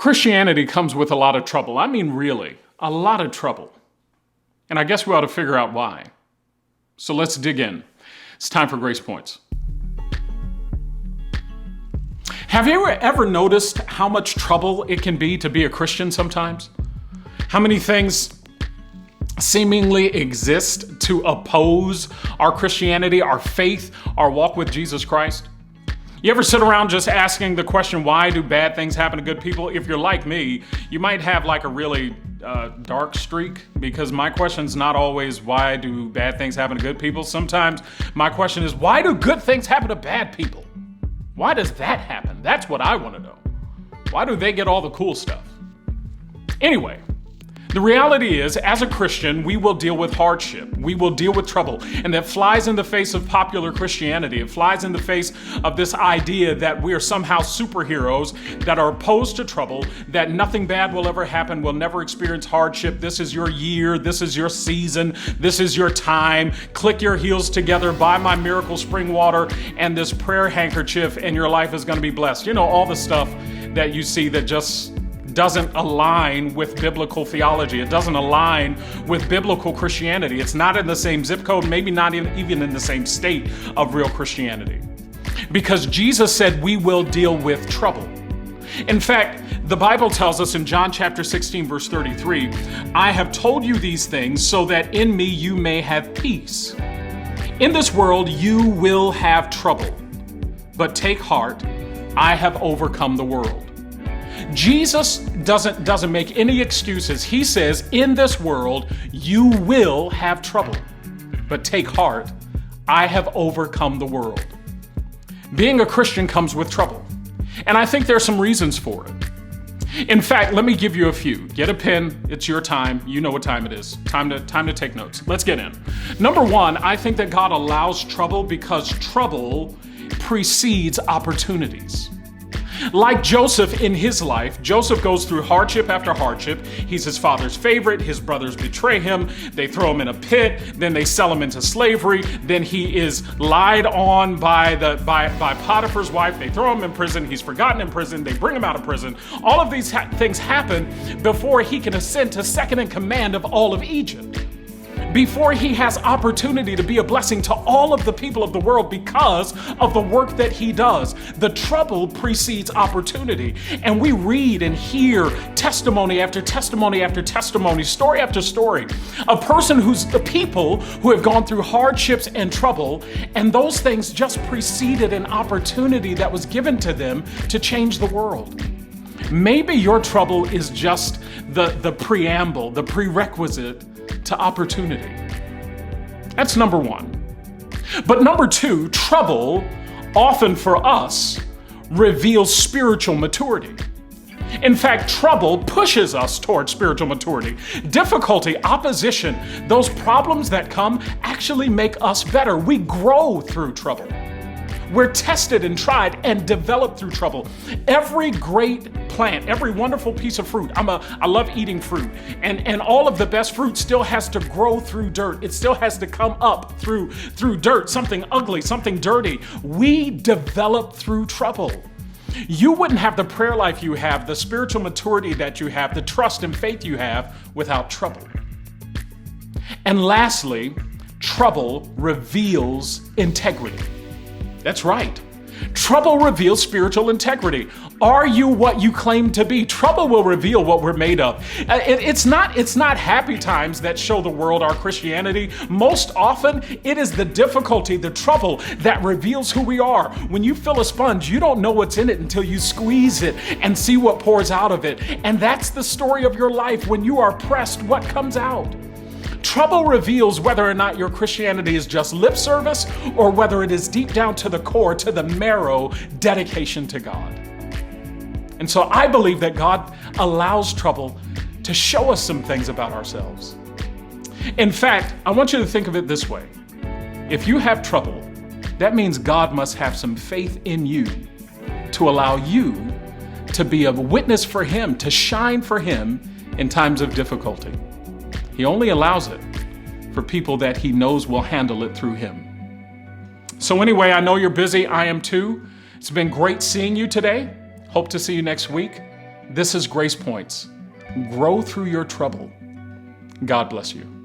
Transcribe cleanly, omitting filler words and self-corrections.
Christianity comes with a lot of trouble. I mean, really, a lot of trouble. And I guess we ought to figure out why. So let's dig in. It's time for Gracepoints. Have you ever noticed how much trouble it can be to be a Christian sometimes? How many things seemingly exist to oppose our Christianity, our faith, our walk with Jesus Christ? You ever sit around just asking the question, why do bad things happen to good people? If you're like me, you might have like a really dark streak, because my question's not always why do bad things happen to good people. Sometimes my question is, why do good things happen to bad people? Why does that happen? That's what I want to know. Why do they get all the cool stuff? Anyway, the reality is, as a Christian, we will deal with hardship. We will deal with trouble. And that flies in the face of popular Christianity. It flies in the face of this idea that we are somehow superheroes that are opposed to trouble, that nothing bad will ever happen, we'll never experience hardship. This is your year. This is your season. This is your time. Click your heels together, buy my miracle spring water and this prayer handkerchief, and your life is going to be blessed. You know, all the stuff that you see that just doesn't align with biblical theology. It doesn't align with biblical Christianity. It's not in the same zip code, maybe not even in the same state of real Christianity. Because Jesus said we will deal with trouble. In fact, the Bible tells us in John chapter 16, verse 33, I have told you these things so that in me you may have peace. In this world you will have trouble, but take heart, I have overcome the world. Jesus doesn't make any excuses. He says, in this world, you will have trouble, but take heart, I have overcome the world. Being a Christian comes with trouble, and I think there are some reasons for it. In fact, let me give you a few. Get a pen. It's your time. You know what time it is. Time to take notes. Let's get in. Number one, I think that God allows trouble because trouble precedes opportunities. Like Joseph in his life, Joseph goes through hardship after hardship. He's his father's favorite. His brothers betray him. They throw him in a pit. Then they sell him into slavery. Then he is lied on by Potiphar's wife. They throw him in prison. He's forgotten in prison. They bring him out of prison. All of these things happen before he can ascend to second in command of all of Egypt. Before he has opportunity to be a blessing to all of the people of the world because of the work that he does. The trouble precedes opportunity. And we read and hear testimony after testimony after testimony, story after story, a person the people who have gone through hardships and trouble, and those things just preceded an opportunity that was given to them to change the world. Maybe your trouble is just the preamble, the prerequisite to opportunity. That's number one. But number two, trouble often for us reveals spiritual maturity. In fact, trouble pushes us towards spiritual maturity. Difficulty, opposition, those problems that come actually make us better. We grow through trouble. We're tested and tried and developed through trouble. Every great plant, every wonderful piece of fruit, I love eating fruit, and all of the best fruit still has to grow through dirt. It still has to come up through dirt, something ugly, something dirty. We develop through trouble. You wouldn't have the prayer life you have, the spiritual maturity that you have, the trust and faith you have without trouble. And lastly, trouble reveals integrity. That's right. Trouble reveals spiritual integrity. Are you what you claim to be? Trouble will reveal what we're made of. It's not happy times that show the world our Christianity. Most often, it is the difficulty, the trouble that reveals who we are. When you fill a sponge, you don't know what's in it until you squeeze it and see what pours out of it. And that's the story of your life. When you are pressed, what comes out? Trouble reveals whether or not your Christianity is just lip service or whether it is deep down to the core, to the marrow, dedication to God. And so I believe that God allows trouble to show us some things about ourselves. In fact, I want you to think of it this way. If you have trouble, that means God must have some faith in you to allow you to be a witness for Him, to shine for Him in times of difficulty. He only allows it for people that He knows will handle it through Him. So anyway, I know you're busy. I am too. It's been great seeing you today. Hope to see you next week. This is Gracepoints. Grow through your trouble. God bless you.